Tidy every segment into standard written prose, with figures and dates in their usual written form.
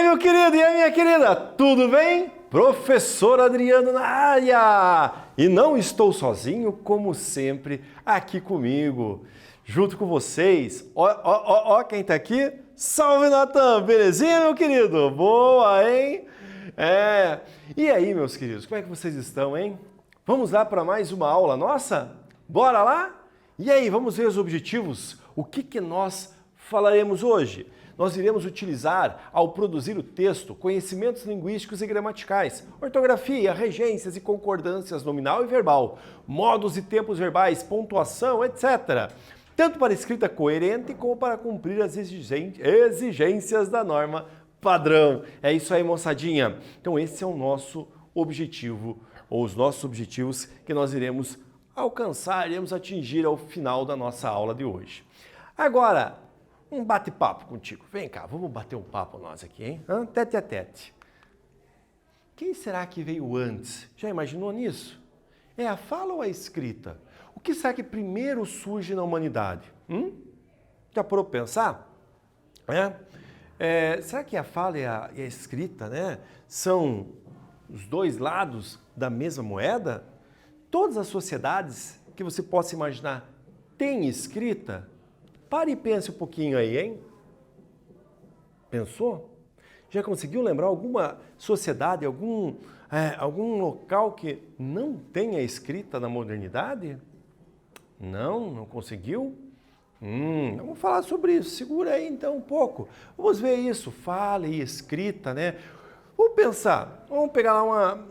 meu querido e a minha querida, tudo bem? Professor Adriano na área! E não estou sozinho, como sempre, aqui comigo, junto com vocês. Ó quem tá aqui. Salve, Natan! Belezinha, meu querido? Boa, hein? E aí, meus queridos, como é que vocês estão, hein? Vamos lá para mais uma aula nossa? Bora lá? E aí, vamos ver os objetivos? O que nós falaremos hoje? Nós iremos utilizar, ao produzir o texto, conhecimentos linguísticos e gramaticais, ortografia, regências e concordâncias nominal e verbal, modos e tempos verbais, pontuação, etc. Tanto para escrita coerente como para cumprir as exigências da norma padrão. É isso aí, moçadinha. Então esse é o nosso objetivo, ou os nossos objetivos que nós iremos alcançar, iremos atingir ao final da nossa aula de hoje. Agora, um bate-papo contigo. Vem cá, vamos bater um papo nós aqui, hein? Tete a tete. Quem será que veio antes? Já imaginou nisso? É a fala ou a escrita? O que será que primeiro surge na humanidade? Já parou para pensar? Será que a fala e a escrita, né, são os dois lados da mesma moeda? Todas as sociedades que você possa imaginar têm escrita? Pare e pense um pouquinho aí, hein? Pensou? Já conseguiu lembrar alguma sociedade, algum local que não tenha escrita na modernidade? Não conseguiu? Vamos falar sobre isso. Segura aí então um pouco. Vamos ver isso, fala e escrita, né? Vamos pensar, vamos pegar lá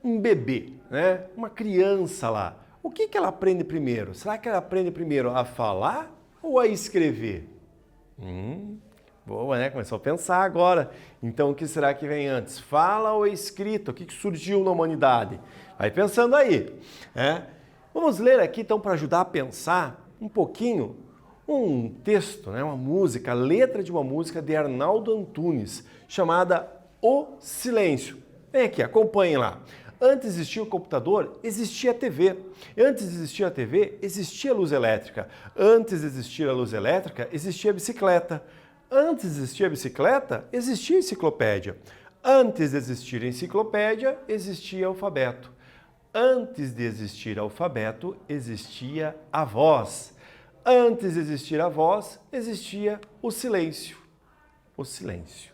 um bebê, né? Uma criança lá. O que ela aprende primeiro? Será que ela aprende primeiro a falar ou a escrever? Boa, né? Começou a pensar agora. Então, o que será que vem antes? Fala ou escrita? O que surgiu na humanidade? Vai pensando aí. Vamos ler aqui, então, para ajudar a pensar um pouquinho, um texto, né? Uma música, a letra de uma música de Arnaldo Antunes, chamada O Silêncio. Vem aqui, acompanhem lá. Antes de existir o computador, existia a TV. Antes de existir a TV, existia a luz elétrica. Antes de existir a luz elétrica, existia a bicicleta. Antes de existir a bicicleta, existia a enciclopédia. Antes de existir a enciclopédia, existia o alfabeto. Antes de existir o alfabeto, existia a voz. Antes de existir a voz, existia o silêncio. O silêncio.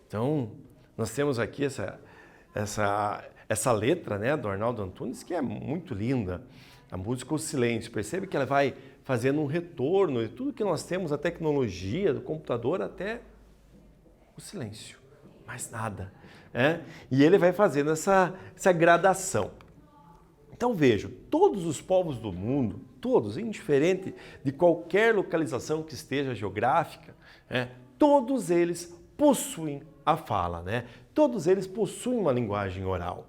Então, nós temos aqui essa letra, né, do Arnaldo Antunes, que é muito linda. A música O Silêncio. Percebe que ela vai fazendo um retorno de tudo que nós temos, a tecnologia, do computador até o silêncio. Mais nada. E ele vai fazendo essa gradação. Então vejam, todos os povos do mundo, todos, indiferente de qualquer localização que esteja geográfica, todos eles possuem a fala, né? Todos eles possuem uma linguagem oral.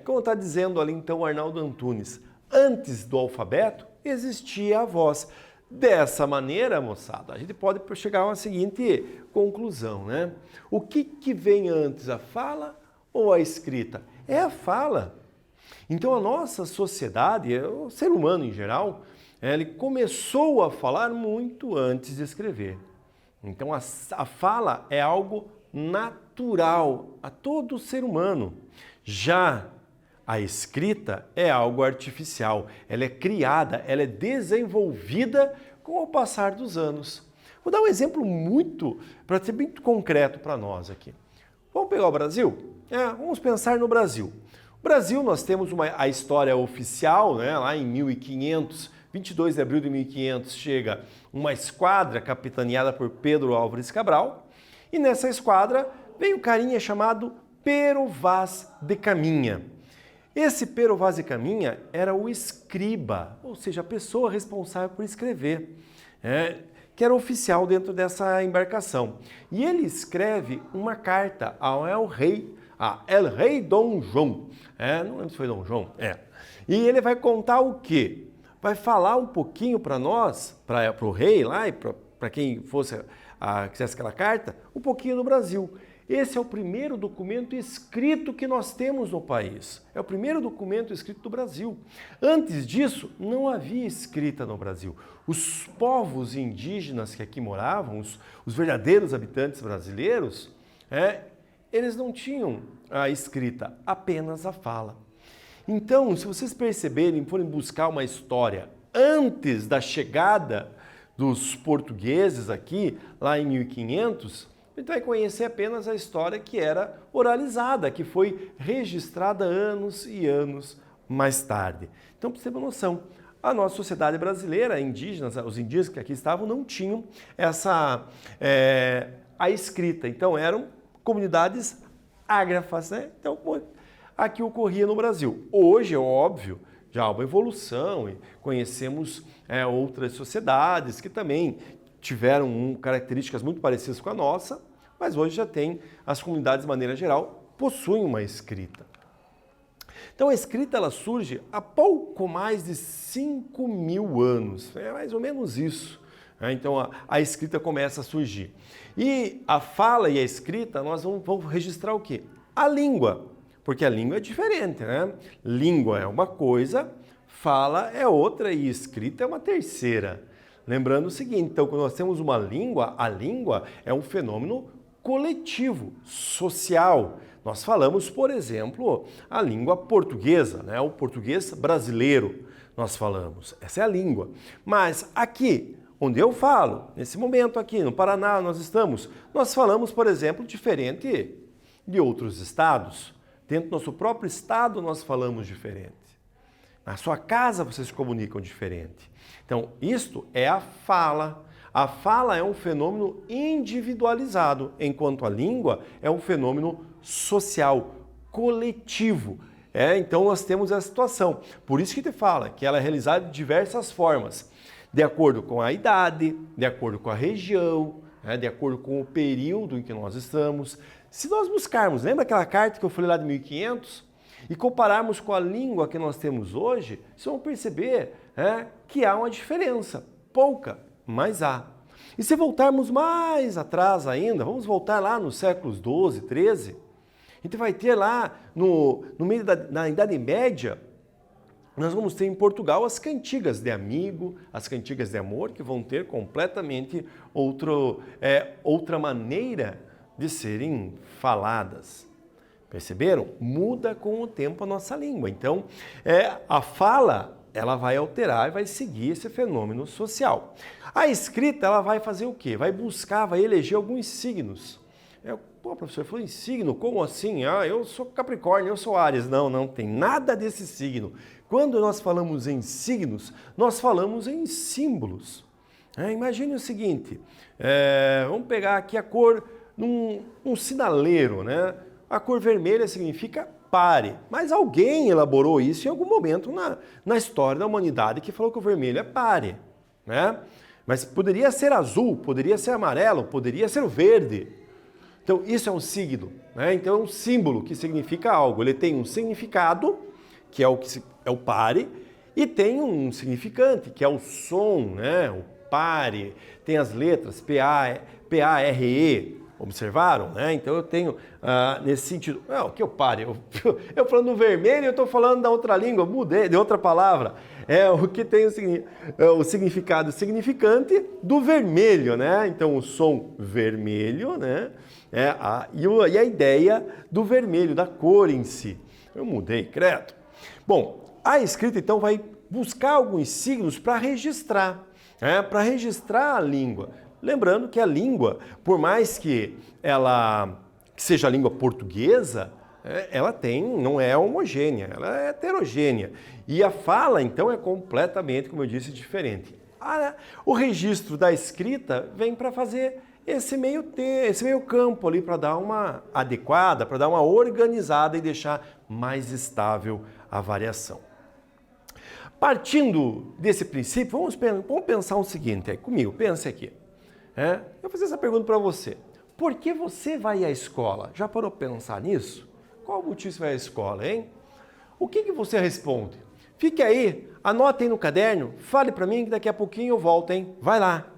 Como está dizendo ali então o Arnaldo Antunes, antes do alfabeto existia a voz. Dessa maneira, moçada, a gente pode chegar a uma seguinte conclusão, né? O que vem antes, a fala ou a escrita? É a fala. Então a nossa sociedade, o ser humano em geral, ele começou a falar muito antes de escrever. Então a fala é algo natural a todo ser humano. Já a escrita é algo artificial, ela é criada, ela é desenvolvida com o passar dos anos. Vou dar um exemplo para ser muito concreto para nós aqui. Vamos pegar o Brasil? Vamos pensar no Brasil. No Brasil nós temos a história oficial, né, lá em 1500, 22 de abril de 1500, chega uma esquadra capitaneada por Pedro Álvares Cabral, e nessa esquadra vem um carinha chamado Pero Vaz de Caminha. Esse Pero Vaz de Caminha era o escriba, ou seja, a pessoa responsável por escrever, que era oficial dentro dessa embarcação. E ele escreve uma carta ao El Rei Dom João. Não lembro se foi Dom João. E ele vai contar o quê? Vai falar um pouquinho para nós, para o rei lá e para quem quisesse aquela carta, um pouquinho do Brasil. Esse é o primeiro documento escrito que nós temos no país. É o primeiro documento escrito do Brasil. Antes disso, não havia escrita no Brasil. Os povos indígenas que aqui moravam, os verdadeiros habitantes brasileiros, eles não tinham a escrita, apenas a fala. Então, se vocês perceberem, forem buscar uma história antes da chegada dos portugueses aqui, lá em 1500, a gente vai conhecer apenas a história que era oralizada, que foi registrada anos e anos mais tarde. Então, para você ter uma noção, a nossa sociedade brasileira, indígenas, os indígenas que aqui estavam, não tinham a escrita. Então, eram comunidades ágrafas, né? Então, aqui ocorria no Brasil. Hoje, é óbvio, já há uma evolução e conhecemos outras sociedades que também tiveram características muito parecidas com a nossa, mas hoje já tem, as comunidades de maneira geral, possuem uma escrita. Então a escrita ela surge há pouco mais de 5.000 anos, é mais ou menos isso. Então a escrita começa a surgir. E a fala e a escrita, nós vamos registrar o quê? A língua, porque a língua é diferente, né? Língua é uma coisa, fala é outra e escrita é uma terceira. Lembrando o seguinte, então, quando nós temos uma língua, a língua é um fenômeno coletivo, social. Nós falamos, por exemplo, a língua portuguesa, né? O português brasileiro, nós falamos. Essa é a língua. Mas aqui, onde eu falo, nesse momento aqui no Paraná, nós falamos, por exemplo, diferente de outros estados. Dentro do nosso próprio estado, nós falamos diferente. Na sua casa, vocês se comunicam diferente. Então, isto é a fala. A fala é um fenômeno individualizado, enquanto a língua é um fenômeno social, coletivo. Então, nós temos essa situação. Por isso que te fala que ela é realizada de diversas formas, de acordo com a idade, de acordo com a região, de acordo com o período em que nós estamos. Se nós buscarmos, lembra aquela carta que eu falei lá de 1500? E compararmos com a língua que nós temos hoje, vocês vão perceber que há uma diferença, pouca, mas há. E se voltarmos mais atrás ainda, vamos voltar lá nos séculos 12, 13, a gente vai ter lá, no meio da Idade Média, nós vamos ter em Portugal as cantigas de amigo, as cantigas de amor, que vão ter completamente outra maneira de serem faladas. Perceberam? Muda com o tempo a nossa língua. Então, a fala, ela vai alterar e vai seguir esse fenômeno social. A escrita, ela vai fazer o quê? Vai buscar, vai eleger alguns signos. Pô, professor, falou em signo? Como assim? Eu sou Capricórnio, eu sou Áries. Não tem nada desse signo. Quando nós falamos em signos, nós falamos em símbolos. Imagine o seguinte, vamos pegar aqui a cor num sinaleiro, né? A cor vermelha significa pare, mas alguém elaborou isso em algum momento na história da humanidade que falou que o vermelho é pare, né? Mas poderia ser azul, poderia ser amarelo, poderia ser verde. Então isso é um signo, né? Então é um símbolo que significa algo. Ele tem um significado, que é o pare, e tem um significante, que é o som, né? O pare, tem as letras P-A-R-E. Observaram, né? Então eu tenho nesse sentido, o que eu pare? Eu falando vermelho, eu estou falando da outra língua, mudei de outra palavra. O que tem o significado significante do vermelho, né? Então o som vermelho, né? E a ideia do vermelho, da cor em si. Eu mudei, credo. Bom, a escrita então vai buscar alguns signos para registrar a língua. Lembrando que a língua, por mais que ela seja a língua portuguesa, ela não é homogênea, ela é heterogênea. E a fala, então, é completamente, como eu disse, diferente. O registro da escrita vem para fazer esse meio campo ali, para dar uma adequada, para dar uma organizada e deixar mais estável a variação. Partindo desse princípio, vamos pensar o seguinte, comigo, pense aqui. Eu vou fazer essa pergunta para você. Por que você vai à escola? Já parou para pensar nisso? Qual o motivo você vai à escola, hein? O que você responde? Fique aí, anote aí no caderno, fale para mim que daqui a pouquinho eu volto, hein? Vai lá!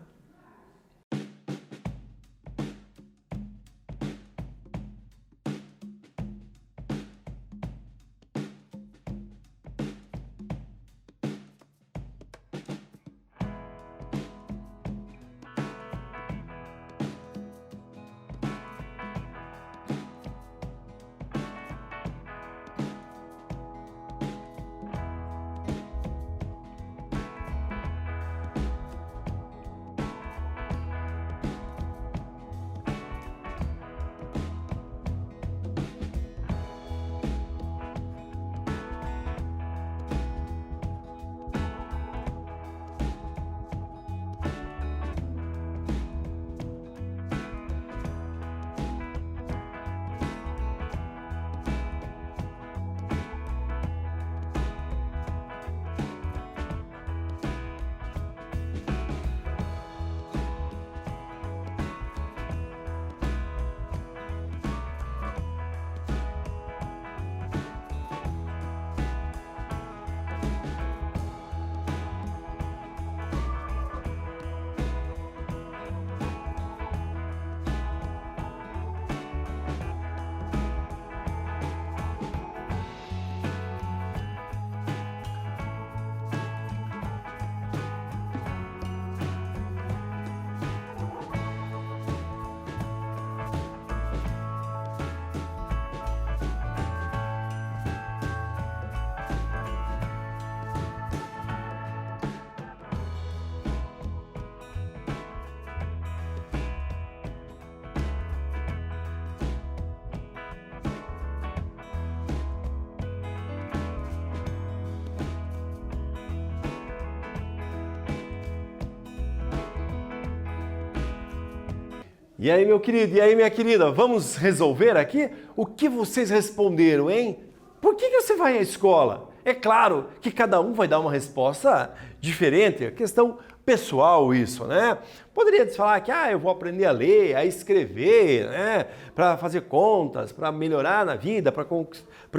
E aí, meu querido, e aí, minha querida, vamos resolver aqui? O que vocês responderam, hein? Por que você vai à escola? É claro que cada um vai dar uma resposta diferente, é questão pessoal isso, né? Poderia falar que eu vou aprender a ler, a escrever, né? Para fazer contas, para melhorar na vida, para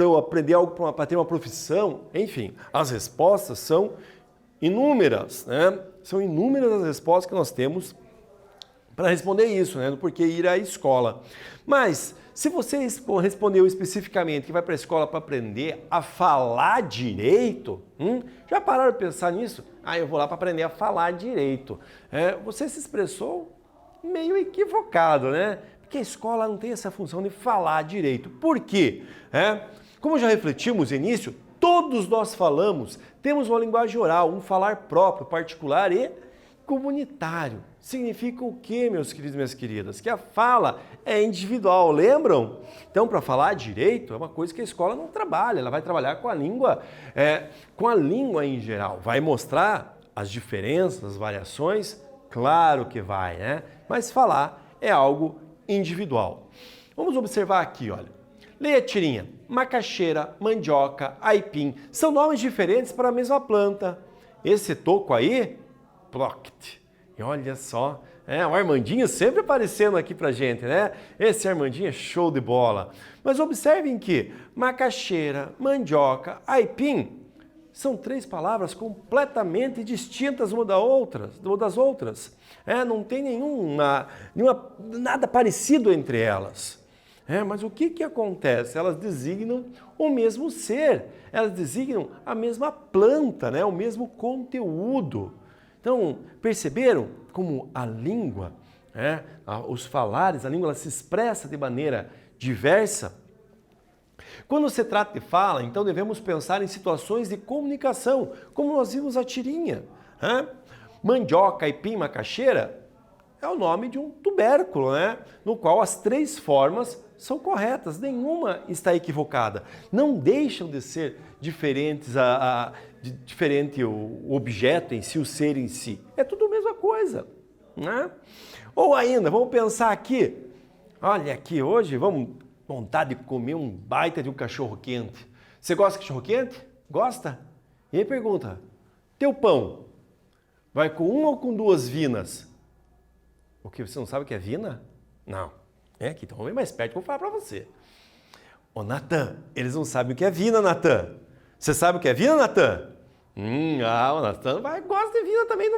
eu aprender algo para ter uma profissão. Enfim, as respostas são inúmeras, né? São inúmeras as respostas que nós temos para responder isso, né? Do porquê ir à escola. Mas se você respondeu especificamente que vai para a escola para aprender a falar direito, já pararam de pensar nisso? Eu vou lá para aprender a falar direito. Você se expressou meio equivocado, né? Porque a escola não tem essa função de falar direito. Por quê? Como já refletimos no início, todos nós falamos, temos uma linguagem oral, um falar próprio, particular e comunitário. Significa o quê, meus queridos e minhas queridas? Que a fala é individual, lembram? Então, para falar direito, é uma coisa que a escola não trabalha, ela vai trabalhar com a língua em geral. Vai mostrar as diferenças, as variações? Claro que vai, né? Mas falar é algo individual. Vamos observar aqui, olha. Leia a tirinha. Macaxeira, mandioca, aipim, são nomes diferentes para a mesma planta. Esse toco aí, ploct. E olha só, o Armandinho sempre aparecendo aqui pra gente, né? Esse Armandinho é show de bola. Mas observem que macaxeira, mandioca, aipim são 3 palavras completamente distintas uma das outras. Não tem nada parecido entre elas. Mas o que acontece? Elas designam o mesmo ser, elas designam a mesma planta, né? O mesmo conteúdo. Então, perceberam como a língua, os falares, a língua ela se expressa de maneira diversa? Quando se trata de fala, então devemos pensar em situações de comunicação, como nós vimos a tirinha. Mandioca, aipim, macaxeira é o nome de um tubérculo, né? No qual as 3 formas são corretas, nenhuma está equivocada. Não deixam de ser diferentes, diferente o objeto em si, o ser em si. É tudo a mesma coisa, né? Ou ainda, vamos pensar aqui, olha aqui hoje, vamos vontade de comer um baita de um cachorro quente. Você gosta de cachorro quente? Gosta? E aí pergunta, teu pão vai com 1 ou com 2 vinas? O que, você não sabe o que é vina? Não. Então vem mais perto que eu vou falar para você. Ô Natan, eles não sabem o que é vina, Natan. Você sabe o que é vina, Natan? O Natan gosta de vina também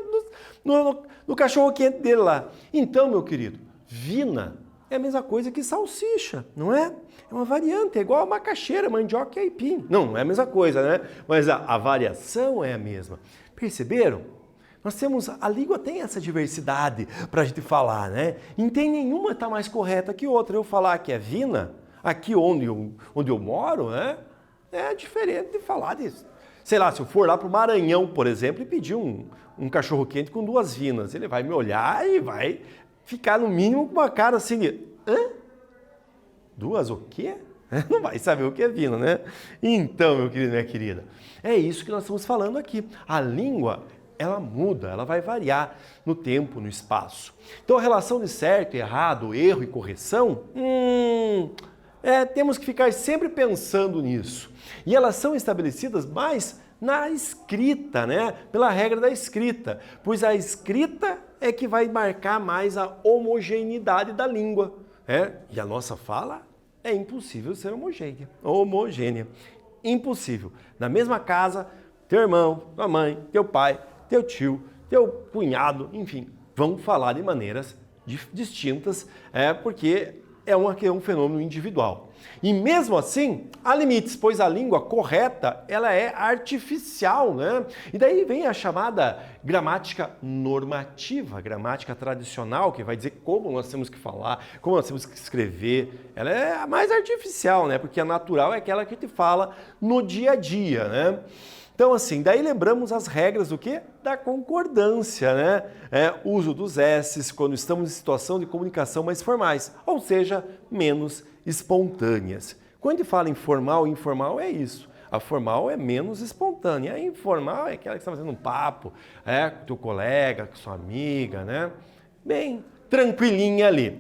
no cachorro quente dele lá. Então, meu querido, vina é a mesma coisa que salsicha, não é? É uma variante, é igual a macaxeira, mandioca e aipim. Não é a mesma coisa, né? Mas a variação é a mesma. Perceberam? A língua tem essa diversidade para a gente falar, né? E não tem nenhuma está mais correta que outra. Eu falar que é vina, aqui onde eu moro, né? É diferente de falar disso. Sei lá, se eu for lá para o Maranhão, por exemplo, e pedir um cachorro quente com 2 vinas, ele vai me olhar e vai ficar no mínimo com uma cara assim de, 2 o quê? Não vai saber o que é vina, né? Então, meu querido, minha querida, é isso que nós estamos falando aqui. A língua, ela muda, ela vai variar no tempo, no espaço. Então, a relação de certo e errado, erro e correção, temos que ficar sempre pensando nisso. E elas são estabelecidas mais na escrita, né? Pela regra da escrita, pois a escrita é que vai marcar mais a homogeneidade da língua. E a nossa fala é impossível ser homogênea. Impossível. Na mesma casa, teu irmão, tua mãe, teu pai, teu tio, teu cunhado, enfim, vão falar de maneiras distintas, porque é um fenômeno individual. E mesmo assim, há limites, pois a língua correta, ela é artificial, né? E daí vem a chamada gramática normativa, gramática tradicional, que vai dizer como nós temos que falar, como nós temos que escrever. Ela é a mais artificial, né? Porque a natural é aquela que te fala no dia a dia, né? Então, assim, daí lembramos as regras do quê? Da concordância, né? Uso dos S's quando estamos em situação de comunicação mais formais, ou seja, menos espontâneas. Quando a gente fala em formal e informal, é isso. A formal é menos espontânea. A informal é aquela que você está fazendo um papo, com teu colega, com sua amiga, né? Bem, tranquilinha ali.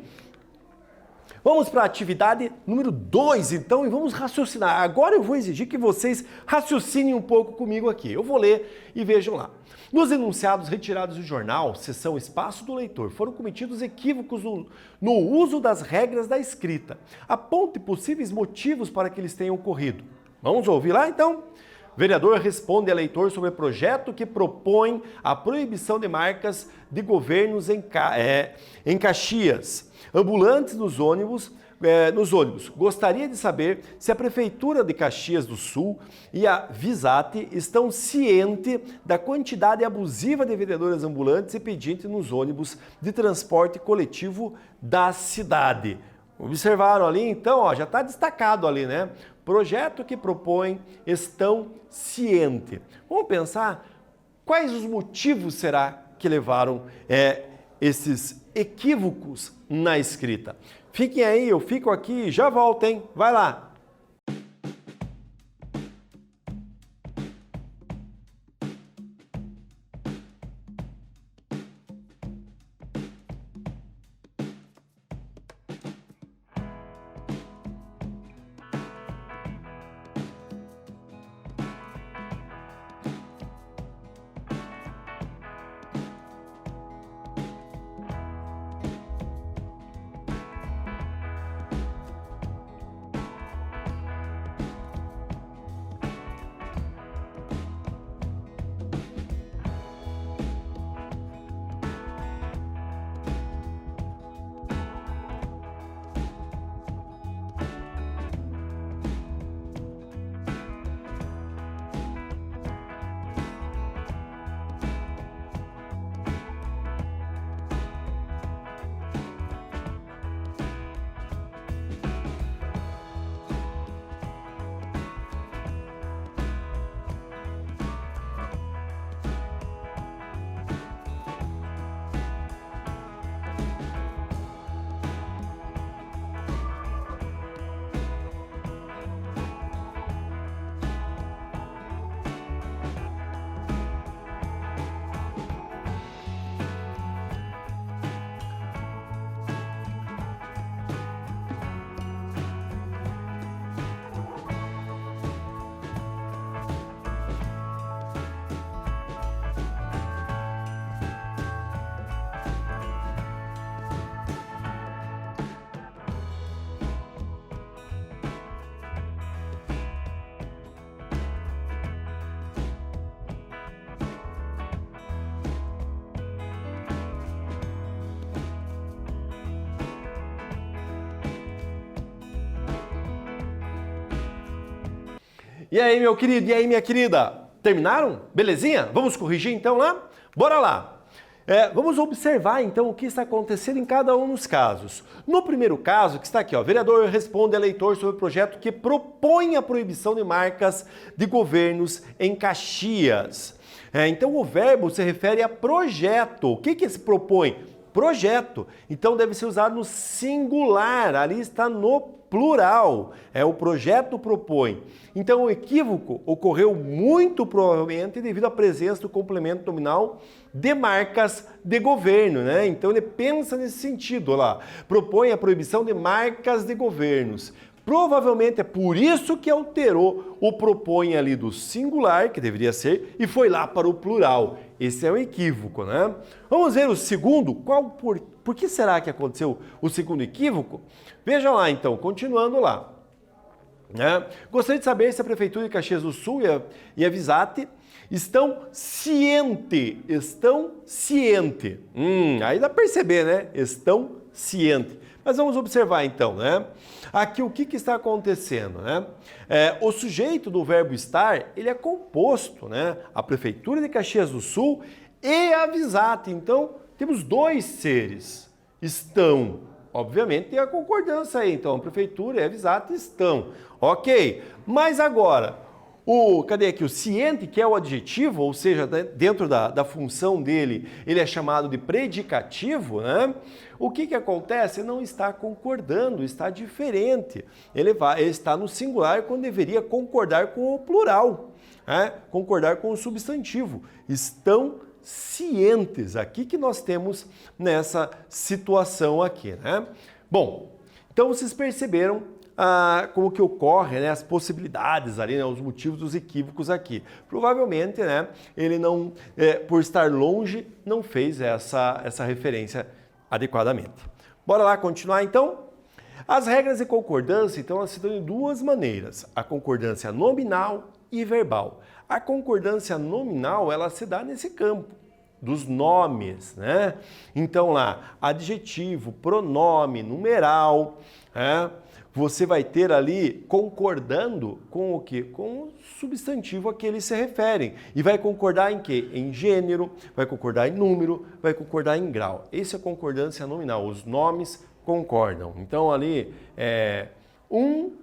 Vamos para a atividade número 2, então, e vamos raciocinar. Agora eu vou exigir que vocês raciocinem um pouco comigo aqui. Eu vou ler e vejam lá. Nos enunciados retirados do jornal, seção Espaço do Leitor, foram cometidos equívocos no uso das regras da escrita. Aponte possíveis motivos para que eles tenham ocorrido. Vamos ouvir lá, então? Vereador responde a eleitor sobre o projeto que propõe a proibição de marcas de governos em Caxias, ambulantes nos ônibus. Gostaria de saber se a Prefeitura de Caxias do Sul e a Visate estão cientes da quantidade abusiva de vendedores ambulantes e pedintes nos ônibus de transporte coletivo da cidade. Observaram ali, então, ó, já está destacado ali, né? Projeto que propõe estão cientes. Vamos pensar quais os motivos será que levaram esses equívocos na escrita. Fiquem aí, eu fico aqui e já volto, hein? Vai lá! E aí, meu querido, e aí, minha querida? Terminaram? Belezinha? Vamos corrigir então lá? Bora lá! Vamos observar então o que está acontecendo em cada um dos casos. No primeiro caso, que está aqui, ó, vereador responde a eleitor sobre o projeto que propõe a proibição de marcas de governos em Caxias. Então o verbo se refere a projeto. O que se propõe? Projeto. Então deve ser usado no singular, ali está no plural. O projeto propõe. Então o equívoco ocorreu muito provavelmente devido à presença do complemento nominal de marcas de governo, né? Então ele pensa nesse sentido lá. Propõe a proibição de marcas de governos. Provavelmente é por isso que alterou o propõe ali do singular, que deveria ser, e foi lá para o plural. Esse é um equívoco, né? Vamos ver o segundo. Por que será que aconteceu o segundo equívoco? Veja lá então, continuando lá. Gostaria de saber se a Prefeitura de Caxias do Sul e a Visate estão cientes. Aí dá para perceber, né? Estão cientes. Mas vamos observar então, né? Aqui o que está acontecendo, né? O sujeito do verbo estar, ele é composto, né? A Prefeitura de Caxias do Sul e a Visate. Então, temos dois seres. Estão. Obviamente tem a concordância aí, então a Prefeitura e a Visate estão. Ok, mas agora, cadê aqui? O ciente, que é o adjetivo, ou seja, dentro da função dele, ele é chamado de predicativo, né? O que acontece? Não está concordando, está diferente. Ele está no singular quando deveria concordar com o plural, concordar com o substantivo. Estão cientes aqui que nós temos nessa situação aqui, né? Bom, então vocês perceberam como que ocorre, né, as possibilidades ali, né, os motivos dos equívocos aqui. Provavelmente, né, ele não, por estar longe, não fez essa referência adequadamente. Bora lá continuar então? As regras de concordância, então, elas se dão de duas maneiras, a concordância nominal e verbal. A concordância nominal, ela se dá nesse campo dos nomes, né? Então lá, adjetivo, pronome, numeral, você vai ter ali concordando com o quê? Com o substantivo a que eles se referem. E vai concordar em quê? Em gênero, vai concordar em número, vai concordar em grau. Essa é a concordância nominal, os nomes concordam. Então ali um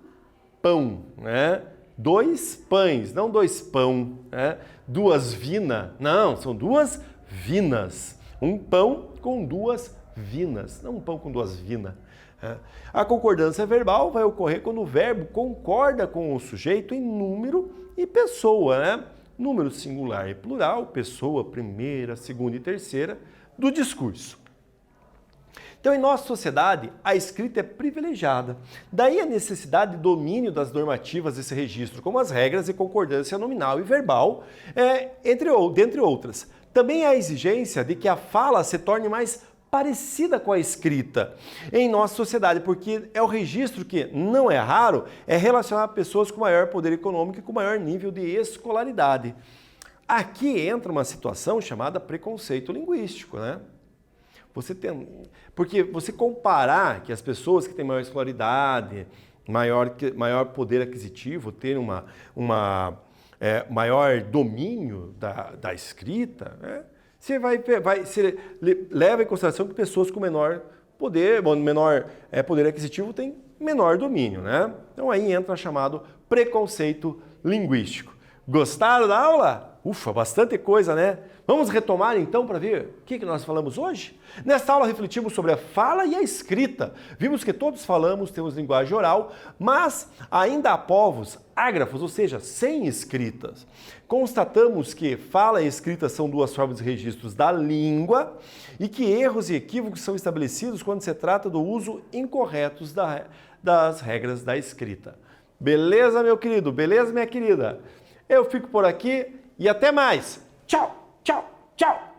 pão, né? 2 pães, não 2 pão, né? 2 vinas, não, são 2 vinas. Um pão com 2 vinas, não um pão com 2 vinas. A concordância verbal vai ocorrer quando o verbo concorda com o sujeito em número e pessoa, né? Número singular e plural, pessoa, primeira, segunda e terceira do discurso. Então, em nossa sociedade, a escrita é privilegiada. Daí a necessidade de domínio das normativas desse registro, como as regras de concordância nominal e verbal, dentre outras. Também há a exigência de que a fala se torne mais parecida com a escrita em nossa sociedade, porque é o registro que, não é raro, é relacionar pessoas com maior poder econômico e com maior nível de escolaridade. Aqui entra uma situação chamada preconceito linguístico, né? Porque você comparar que as pessoas que têm maior escolaridade, maior poder aquisitivo, terem maior domínio da escrita, né? Você leva em consideração que pessoas com menor poder aquisitivo têm menor domínio, né? Então aí entra o chamado preconceito linguístico. Gostaram da aula? Ufa, bastante coisa, né? Vamos retomar então para ver o que nós falamos hoje? Nesta aula refletimos sobre a fala e a escrita. Vimos que todos falamos, temos linguagem oral, mas ainda há povos ágrafos, ou seja, sem escritas. Constatamos que fala e escrita são duas formas de registros da língua e que erros e equívocos são estabelecidos quando se trata do uso incorreto das regras da escrita. Beleza, meu querido? Beleza, minha querida? Eu fico por aqui e até mais. Tchau, tchau, tchau!